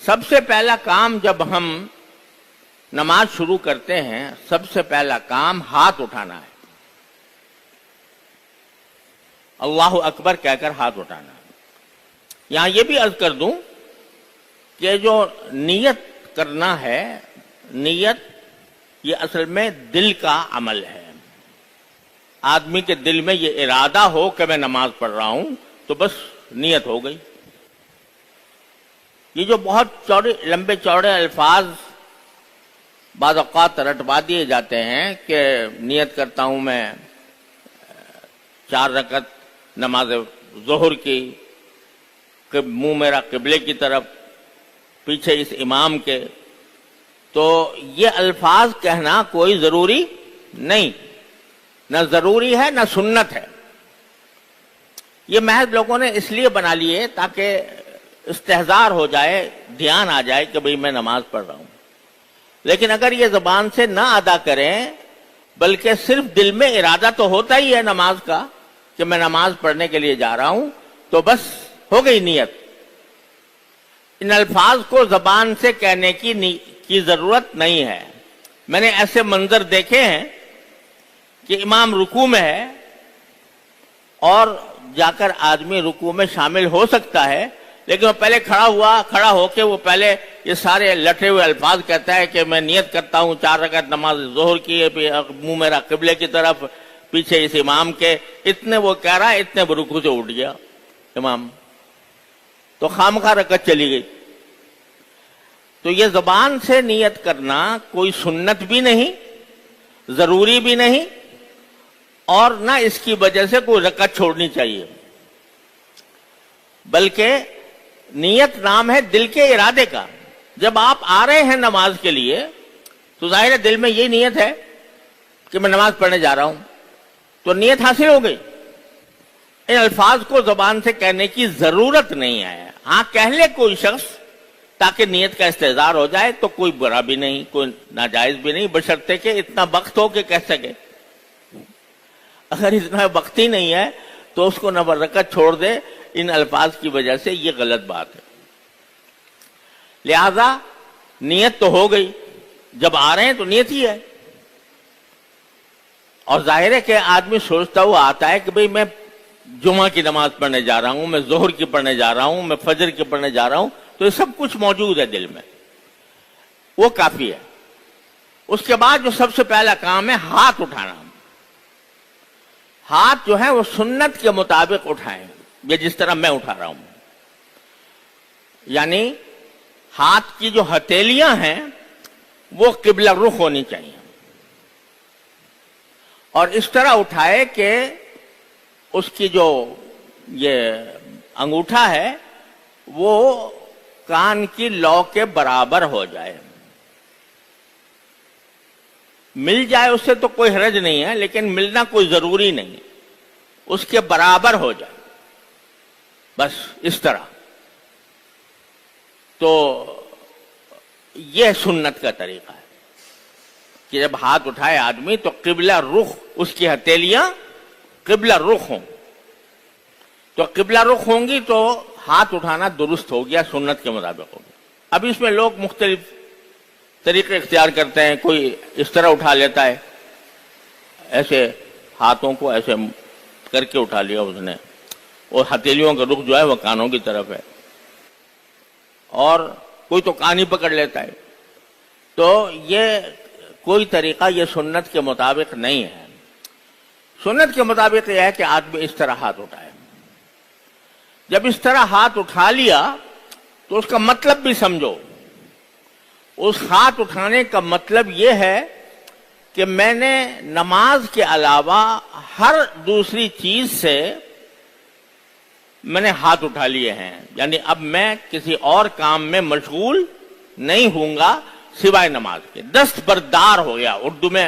سب سے پہلا کام جب ہم نماز شروع کرتے ہیں، سب سے پہلا کام ہاتھ اٹھانا ہے، اللہ اکبر کہہ کر ہاتھ اٹھانا ہے۔ یہاں یہ بھی عرض کر دوں کہ جو نیت کرنا ہے، نیت یہ اصل میں دل کا عمل ہے۔ آدمی کے دل میں یہ ارادہ ہو کہ میں نماز پڑھ رہا ہوں تو بس نیت ہو گئی۔ یہ جو بہت لمبے چوڑے الفاظ بعض اوقات رٹوا دیے جاتے ہیں کہ نیت کرتا ہوں میں 4 رکعت نماز ظہر کی، منہ میرا قبلے کی طرف، پیچھے اس امام کے، تو یہ الفاظ کہنا کوئی ضروری نہیں، نہ ضروری ہے نہ سنت ہے۔ یہ محض لوگوں نے اس لیے بنا لیے تاکہ استحضار ہو جائے، دھیان آ جائے کہ بھئی میں نماز پڑھ رہا ہوں۔ لیکن اگر یہ زبان سے نہ ادا کریں بلکہ صرف دل میں ارادہ تو ہوتا ہی ہے نماز کا کہ میں نماز پڑھنے کے لیے جا رہا ہوں، تو بس ہو گئی نیت۔ ان الفاظ کو زبان سے کہنے کی ضرورت نہیں ہے۔ میں نے ایسے منظر دیکھے ہیں کہ امام رکوع میں ہے اور جا کر آدمی رکوع میں شامل ہو سکتا ہے، لیکن وہ پہلے کھڑا ہو کے وہ پہلے یہ سارے لٹے ہوئے الفاظ کہتا ہے کہ میں نیت کرتا ہوں 4 رکعت نماز ظہر کی، منہ میرا قبلے کی طرف، پیچھے اس امام کے، اتنے وہ کہہ رہا ہے، اتنے وہ رکوع سے اٹھ گیا امام، تو خامخواہ رکعت چلی گئی۔ تو یہ زبان سے نیت کرنا کوئی سنت بھی نہیں، ضروری بھی نہیں، اور نہ اس کی وجہ سے کوئی رکعت چھوڑنی چاہیے، بلکہ نیت نام ہے دل کے ارادے کا۔ جب آپ آ رہے ہیں نماز کے لیے تو ظاہر ہے دل میں یہ نیت ہے کہ میں نماز پڑھنے جا رہا ہوں، تو نیت حاصل ہو گئی۔ ان الفاظ کو زبان سے کہنے کی ضرورت نہیں ہے۔ ہاں کہہ لے کوئی شخص تاکہ نیت کا استحضار ہو جائے تو کوئی برا بھی نہیں، کوئی ناجائز بھی نہیں، بشرطے کہ اتنا وقت ہو کہ کہہ سکے۔ اگر اتنا وقت ہی نہیں ہے تو اس کو نہ رکعت چھوڑ دے ان الفاظ کی وجہ سے، یہ غلط بات ہے۔ لہذا نیت تو ہو گئی، جب آ رہے ہیں تو نیت ہی ہے، اور ظاہر ہے کہ آدمی سوچتا ہوا آتا ہے کہ بھئی میں جمعہ کی نماز پڑھنے جا رہا ہوں، میں ظہر کی پڑھنے جا رہا ہوں، میں فجر کی پڑھنے جا رہا ہوں، تو یہ سب کچھ موجود ہے دل میں، وہ کافی ہے۔ اس کے بعد جو سب سے پہلا کام ہے ہاتھ اٹھانا۔ ہاتھ جو ہے وہ سنت کے مطابق اٹھائیں، یہ جس طرح میں اٹھا رہا ہوں، یعنی ہاتھ کی جو ہتھیلیاں ہیں وہ قبلہ رخ ہونی چاہیے، اور اس طرح اٹھائے کہ اس کی جو یہ انگوٹھا ہے وہ کان کی لو کے برابر ہو جائے۔ مل جائے اس سے تو کوئی حرج نہیں ہے، لیکن ملنا کوئی ضروری نہیں، اس کے برابر ہو جائے، بس اس طرح۔ تو یہ سنت کا طریقہ ہے کہ جب ہاتھ اٹھائے آدمی تو قبلہ رخ، اس کی ہتھیلیاں قبلہ رخ ہوں، تو قبلہ رخ ہوں گی تو ہاتھ اٹھانا درست ہو گیا، سنت کے مطابق ہو گیا۔ اب اس میں لوگ مختلف طریقے اختیار کرتے ہیں، کوئی اس طرح اٹھا لیتا ہے، ایسے ہاتھوں کو ایسے کر کے اٹھا لیا اس نے، اور ہتھیلیوں کا رخ جو ہے وہ کانوں کی طرف ہے، اور کوئی تو کان ہی پکڑ لیتا ہے۔ تو یہ کوئی طریقہ یہ سنت کے مطابق نہیں ہے۔ سنت کے مطابق یہ ہے کہ آدمی اس طرح ہاتھ اٹھائے۔ جب اس طرح ہاتھ اٹھا لیا تو اس کا مطلب بھی سمجھو۔ اس ہاتھ اٹھانے کا مطلب یہ ہے کہ میں نے نماز کے علاوہ ہر دوسری چیز سے میں نے ہاتھ اٹھا لیے ہیں، یعنی اب میں کسی اور کام میں مشغول نہیں ہوں گا سوائے نماز کے۔ دستبردار ہو گیا، اردو میں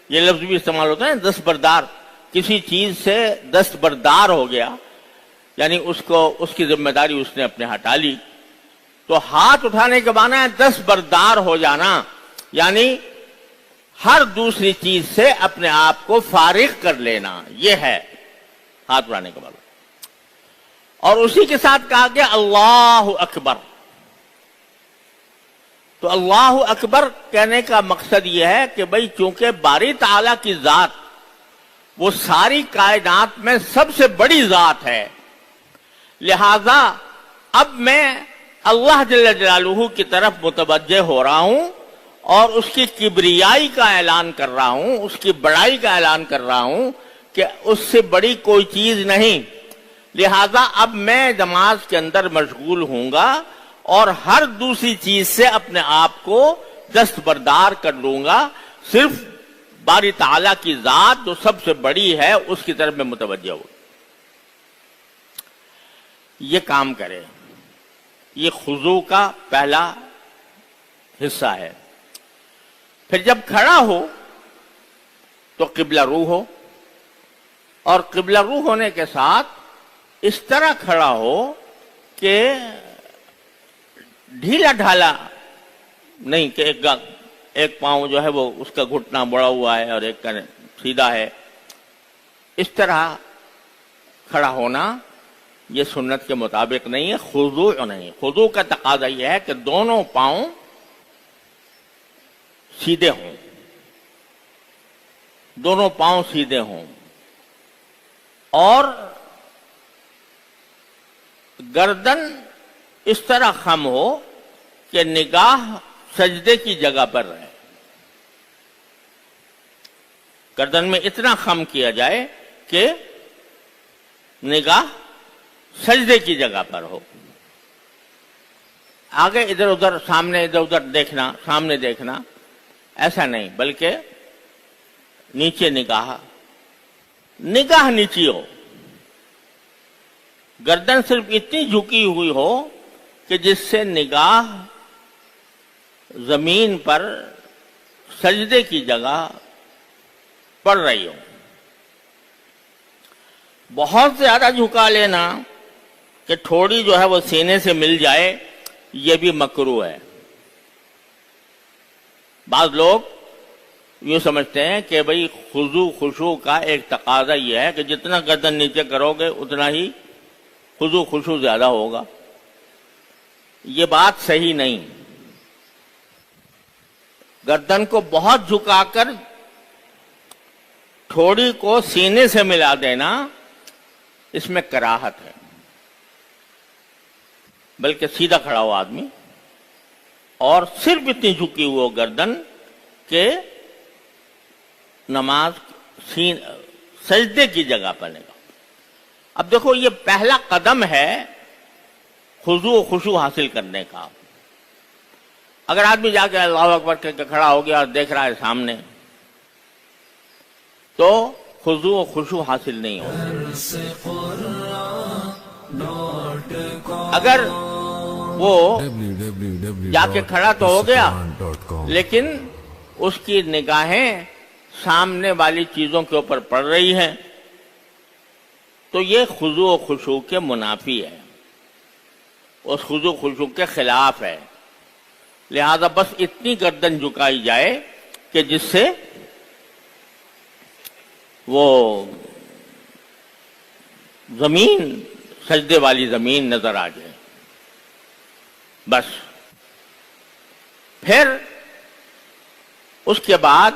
یہ لفظ بھی استعمال ہوتا ہے، دستبردار، کسی چیز سے دستبردار ہو گیا، یعنی اس کی ذمہ داری اس نے اپنے ہٹا لی۔ تو ہاتھ اٹھانے کے معنی ہے دستبردار ہو جانا، یعنی ہر دوسری چیز سے اپنے آپ کو فارغ کر لینا، یہ ہے ہاتھ اٹھانے کے معنی۔ اور اسی کے ساتھ کہا گیا اللہ اکبر، تو اللہ اکبر کہنے کا مقصد یہ ہے کہ بھئی چونکہ باری تعالیٰ کی ذات وہ ساری کائنات میں سب سے بڑی ذات ہے، لہذا اب میں اللہ جل جلالہ کی طرف متوجہ ہو رہا ہوں اور اس کی کبریائی کا اعلان کر رہا ہوں، اس کی بڑائی کا اعلان کر رہا ہوں کہ اس سے بڑی کوئی چیز نہیں، لہذا اب میں نماز کے اندر مشغول ہوں گا اور ہر دوسری چیز سے اپنے آپ کو دستبردار کر لوں گا، صرف باری تعالیٰ کی ذات جو سب سے بڑی ہے اس کی طرف میں متوجہ ہوں۔ یہ کام کرے، یہ خضوع کا پہلا حصہ ہے۔ پھر جب کھڑا ہو تو قبلہ رو ہو، اور قبلہ رو ہونے کے ساتھ اس طرح کھڑا ہو کہ ڈھیلا ڈھالا نہیں کہ ایک پاؤں جو ہے وہ اس کا گھٹنا بڑا ہوا ہے اور ایک کا سیدھا ہے، اس طرح کھڑا ہونا یہ سنت کے مطابق نہیں ہے، خضوع نہیں۔ خضوع کا تقاضا یہ ہے کہ دونوں پاؤں سیدھے ہوں، دونوں پاؤں سیدھے ہوں، اور گردن اس طرح خم ہو کہ نگاہ سجدے کی جگہ پر رہے، گردن میں اتنا خم کیا جائے کہ نگاہ سجدے کی جگہ پر ہو، آگے ادھر ادھر سامنے ادھر ادھر دیکھنا، سامنے دیکھنا ایسا نہیں، بلکہ نیچے نگاہ نیچی ہو، گردن صرف اتنی جھکی ہوئی ہو کہ جس سے نگاہ زمین پر سجدے کی جگہ پڑ رہی ہو۔ بہت زیادہ جھکا لینا کہ تھوڑی جو ہے وہ سینے سے مل جائے، یہ بھی مکروہ ہے۔ بعض لوگ یہ سمجھتے ہیں کہ بھئی خضوع خشوع کا ایک تقاضا یہ ہے کہ جتنا گردن نیچے کرو گے اتنا ہی خضوع خشوع زیادہ ہوگا، یہ بات صحیح نہیں۔ گردن کو بہت جھکا کر تھوڑی کو سینے سے ملا دینا اس میں کراہت ہے، بلکہ سیدھا کھڑا ہو آدمی اور صرف اتنی جھکی ہو گردن کہ نماز سجدے کی جگہ پر لگا۔ اب دیکھو یہ پہلا قدم ہے خضوع و خشوع حاصل کرنے کا۔ اگر آدمی جا کے اللہ اکبر کہہ کے کھڑا ہو گیا اور دیکھ رہا ہے سامنے، تو خضوع و خشوع حاصل نہیں ہوگا۔ اگر وہ جا کے کھڑا تو ہو گیا لیکن اس کی نگاہیں سامنے والی چیزوں کے اوپر پڑ رہی ہیں، تو یہ خضوع و خشوع کے منافی ہے، اس خضوع و خشوع کے خلاف ہے۔ لہذا بس اتنی گردن جھکائی جائے کہ جس سے وہ زمین سجدے والی زمین نظر آ جائے، بس۔ پھر اس کے بعد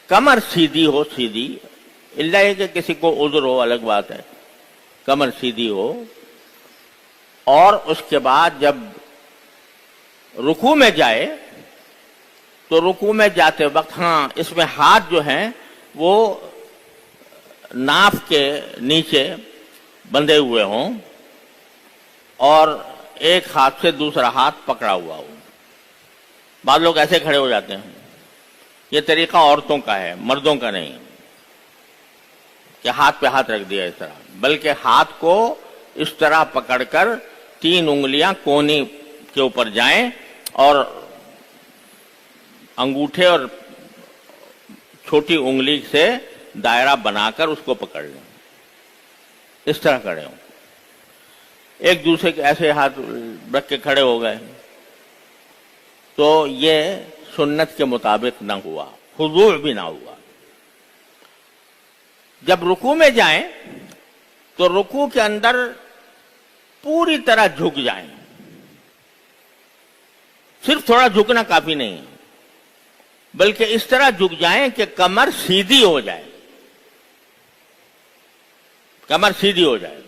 کمر سیدھی ہو، سیدھی، اللہ ہے کہ کسی کو عذر ہو الگ بات ہے، کمر سیدھی ہو، اور اس کے بعد جب رکوع میں جائے تو رکوع میں جاتے وقت اس میں ہاتھ جو ہیں وہ ناف کے نیچے بندھے ہوئے ہوں اور ایک ہاتھ سے دوسرا ہاتھ پکڑا ہوا ہو۔ بعض لوگ ایسے کھڑے ہو جاتے ہیں، یہ طریقہ عورتوں کا ہے، مردوں کا نہیں کہ ہاتھ پہ ہاتھ رکھ دیا اس طرح، بلکہ ہاتھ کو اس طرح پکڑ کر 3 انگلیاں کونی کے اوپر جائیں اور انگوٹھے اور چھوٹی انگلی سے دائرہ بنا کر اس کو پکڑ لیں، اس طرح کھڑے ہوں۔ ایک دوسرے کے ایسے ہاتھ رکھ کے کھڑے ہو گئے تو یہ سنت کے مطابق نہ ہوا، خضوع بھی نہ ہوا۔ جب رکوع میں جائیں تو رکوع کے اندر پوری طرح جھک جائیں، صرف تھوڑا جھکنا کافی نہیں ہے، بلکہ اس طرح جھک جائیں کہ کمر سیدھی ہو جائے، کمر سیدھی ہو جائے۔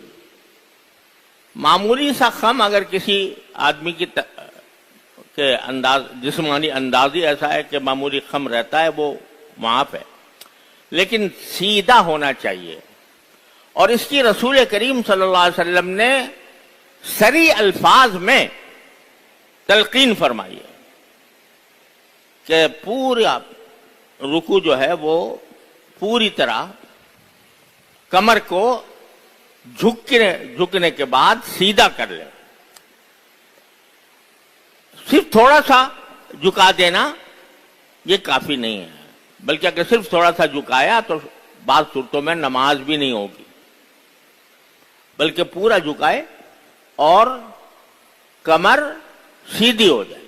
معمولی سا خم اگر کسی آدمی کی کہ انداز جسمانی انداز ہی ایسا ہے کہ معمولی خم رہتا ہے، وہ معاف ہے، لیکن سیدھا ہونا چاہیے۔ اور اس کی رسول کریم صلی اللہ علیہ وسلم نے سری الفاظ میں تلقین فرمائی ہے کہ پورا رکوع جو ہے وہ پوری طرح کمر کو جھکنے کے بعد سیدھا کر لے۔ صرف تھوڑا سا جھکا دینا یہ کافی نہیں ہے، بلکہ اگر صرف تھوڑا سا جھکایا تو بعض صورتوں میں نماز بھی نہیں ہوگی، بلکہ پورا جھکائے اور کمر سیدھی ہو جائے،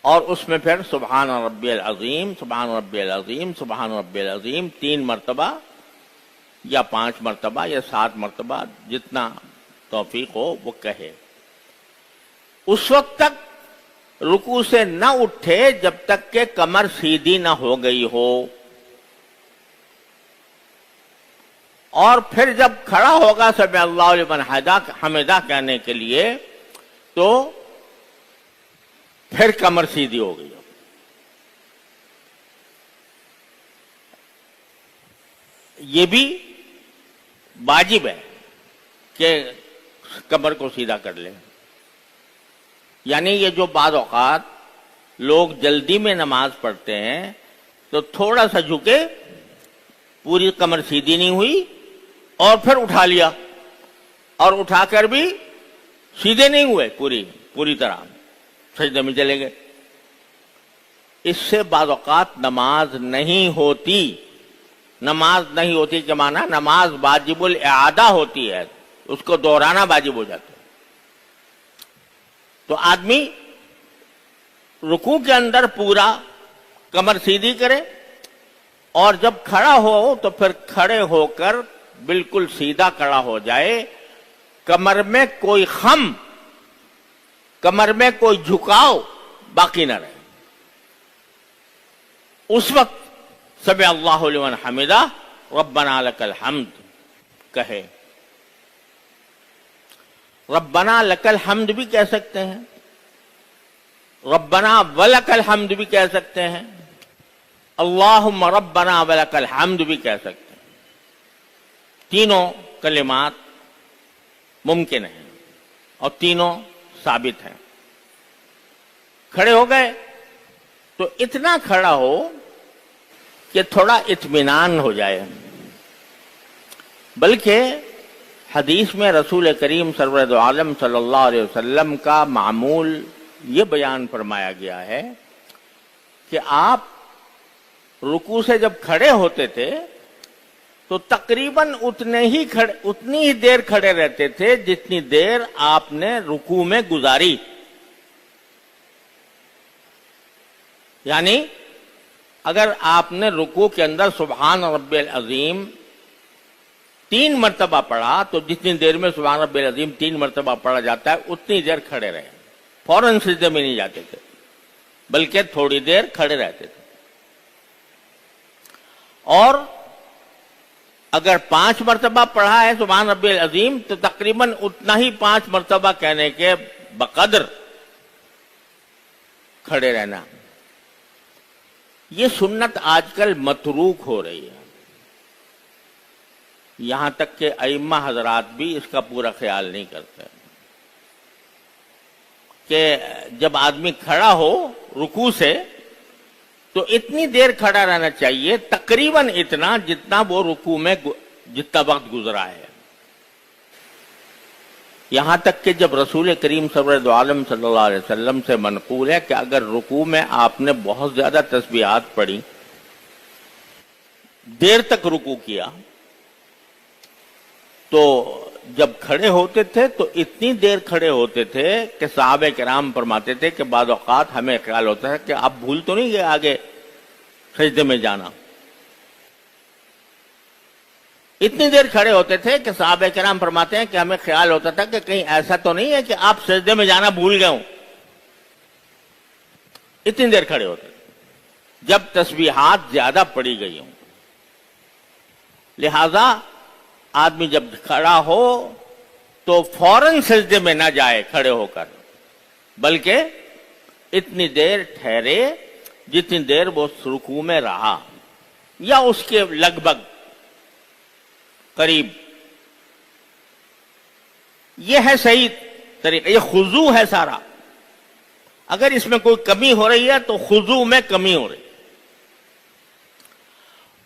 اور اس میں پھر سبحان ربی العظیم، سبحان ربی العظیم، سبحان ربی العظیم 3 مرتبہ یا 5 مرتبہ یا 7 مرتبہ جتنا توفیق ہو وہ کہے۔ اس وقت تک رکوع سے نہ اٹھے جب تک کہ کمر سیدھی نہ ہو گئی ہو، اور پھر جب کھڑا ہوگا سمع اللہ لمن حمدہ کہنے کے لیے تو پھر کمر سیدھی ہو گئی ہو۔ یہ بھی واجب ہے کہ کمر کو سیدھا کر لیں۔ یعنی یہ جو بعض اوقات لوگ جلدی میں نماز پڑھتے ہیں تو تھوڑا سا جھکے، پوری کمر سیدھی نہیں ہوئی، اور پھر اٹھا لیا، اور اٹھا کر بھی سیدھے نہیں ہوئے پوری طرح، سجدے میں چلے گئے۔ اس سے بعض اوقات نماز نہیں ہوتی۔ نماز نہیں ہوتی کے معنی نماز واجب الاعادہ ہوتی ہے، اس کو دہرانا واجب ہو جاتا ہے۔ تو آدمی رکوع کے اندر پورا کمر سیدھی کرے، اور جب کھڑا ہو تو پھر کھڑے ہو کر بالکل سیدھا کھڑا ہو جائے، کمر میں کوئی خم، کمر میں کوئی جھکاؤ باقی نہ رہے۔ اس وقت سمع اللہ لمن حمدہ ربنا لک الحمد کہے۔ ربنا لک الحمد بھی کہہ سکتے ہیں، ربنا ولک الحمد بھی کہہ سکتے ہیں، اللہم ربنا ولک الحمد بھی کہہ سکتے ہیں۔ تینوں کلمات ممکن ہیں اور تینوں ثابت ہیں۔ کھڑے ہو گئے تو اتنا کھڑا ہو کہ تھوڑا اطمینان ہو جائے، بلکہ حدیث میں رسول کریم سرور دو عالم صلی اللہ علیہ وسلم کا معمول یہ بیان فرمایا گیا ہے کہ آپ رکوع سے جب کھڑے ہوتے تھے تو تقریباً اتنی ہی دیر کھڑے رہتے تھے جتنی دیر آپ نے رکوع میں گزاری۔ یعنی اگر آپ نے رکوع کے اندر سبحان ربی العظیم 3 مرتبہ پڑھا تو جتنی دیر میں سبحان ربی العظیم 3 مرتبہ پڑھا جاتا ہے اتنی دیر کھڑے رہے، فوراً سجدے میں نہیں جاتے تھے، بلکہ تھوڑی دیر کھڑے رہتے تھے۔ اور اگر 5 مرتبہ پڑھا ہے سبحان ربی العظیم تو تقریباً اتنا ہی 5 مرتبہ کہنے کے بقدر کھڑے رہنا۔ یہ سنت آج کل متروک ہو رہی ہے، یہاں تک کہ ائمہ حضرات بھی اس کا پورا خیال نہیں کرتے کہ جب آدمی کھڑا ہو رکوع سے تو اتنی دیر کھڑا رہنا چاہیے، تقریباً اتنا جتنا وہ رکوع میں جتنا وقت گزرا ہے۔ یہاں تک کہ جب رسول کریم سرور دو عالم صلی اللہ علیہ وسلم سے منقول ہے کہ اگر رکوع میں آپ نے بہت زیادہ تسبیحات پڑھی، دیر تک رکوع کیا، تو جب کھڑے ہوتے تھے تو اتنی دیر کھڑے ہوتے تھے کہ صحابہ کرام فرماتے تھے کہ بعض اوقات ہمیں خیال ہوتا ہے کہ آپ بھول تو نہیں گئے آگے سجدے میں جانا۔ اتنی دیر کھڑے ہوتے تھے کہ صحابہ کرام فرماتے ہیں کہ ہمیں خیال ہوتا تھا کہ کہیں ایسا تو نہیں ہے کہ آپ سجدے میں جانا بھول گئے ہوں. اتنی دیر کھڑے ہوتے تھے جب تسبیحات زیادہ پڑی گئی ہوں. لہذا آدمی جب کھڑا ہو تو فوراً سجدے میں نہ جائے کھڑے ہو کر، بلکہ اتنی دیر ٹھہرے جتنی دیر وہ رکوع میں رہا یا اس کے لگ بھگ قریب. یہ ہے صحیح طریقہ، یہ خضوع ہے سارا. اگر اس میں کوئی کمی ہو رہی ہے تو خضوع میں کمی ہو رہی.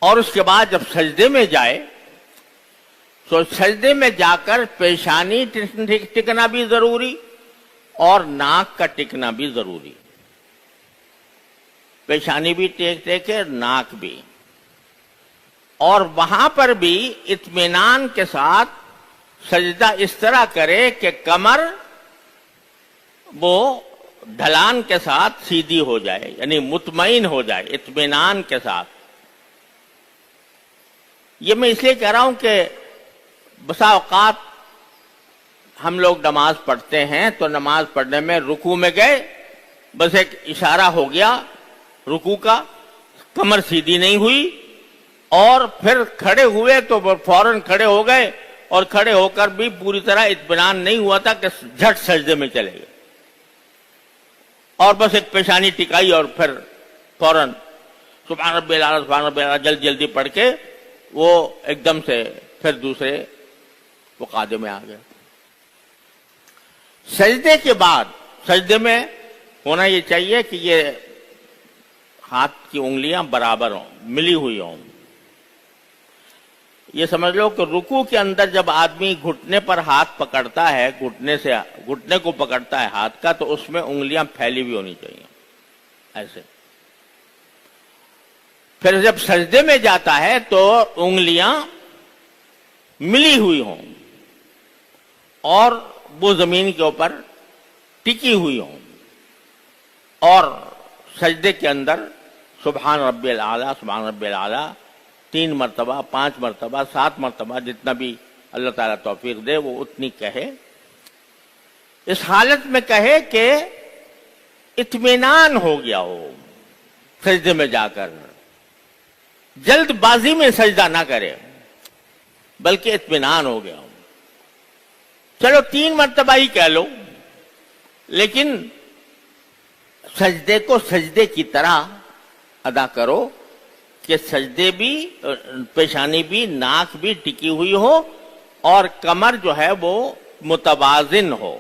اور اس کے بعد جب سجدے میں جائے تو سجدے میں جا کر پیشانی ٹکنا بھی ضروری اور ناک کا ٹکنا بھی ضروری. پیشانی بھی ٹیکے، ناک بھی. اور وہاں پر بھی اطمینان کے ساتھ سجدہ اس طرح کرے کہ کمر وہ ڈھلان کے ساتھ سیدھی ہو جائے، یعنی مطمئن ہو جائے اطمینان کے ساتھ. یہ میں اس لیے کہہ رہا ہوں کہ بسا اوقات ہم لوگ نماز پڑھتے ہیں تو نماز پڑھنے میں رکوع میں گئے، بس ایک اشارہ ہو گیا رکوع کا، کمر سیدھی نہیں ہوئی، اور پھر کھڑے ہوئے تو فوراً کھڑے ہو گئے، اور کھڑے ہو کر بھی پوری طرح اطمینان نہیں ہوا تھا کہ جھٹ سجدے میں چلے گئے، اور بس ایک پیشانی ٹکائی اور پھر فوراً سبحان ربی الاعلیٰ سبحان ربی الاعلیٰ جلدی جلدی پڑھ کے وہ ایک دم سے پھر دوسرے مقادمے میں آ گئے. سجدے کے بعد سجدے میں ہونا یہ چاہیے کہ یہ ہاتھ کی انگلیاں برابر ہوں، ملی ہوئی ہوں. یہ سمجھ لو کہ رکوع کے اندر جب آدمی گھٹنے پر ہاتھ پکڑتا ہے، گھٹنے کو پکڑتا ہے ہاتھ کا، تو اس میں انگلیاں پھیلی ہوئی ہونی چاہیے ایسے. پھر جب سجدے میں جاتا ہے تو انگلیاں ملی ہوئی ہوں اور وہ زمین کے اوپر ٹکی ہوئی ہوں، اور سجدے کے اندر سبحان ربی الاعلیٰ سبحان ربی الاعلیٰ 3 مرتبہ 5 مرتبہ 7 مرتبہ جتنا بھی اللہ تعالیٰ توفیق دے وہ اتنی کہے. اس حالت میں کہے کہ اطمینان ہو گیا ہو سجدے میں جا کر، جلد بازی میں سجدہ نہ کرے بلکہ اطمینان ہو گیا ہو. چلو 3 مرتبہ ہی کہہ لو، لیکن سجدے کو سجدے کی طرح ادا کرو کہ سجدے بھی، پیشانی بھی، ناک بھی ٹکی ہوئی ہو اور کمر جو ہے وہ متوازن ہو.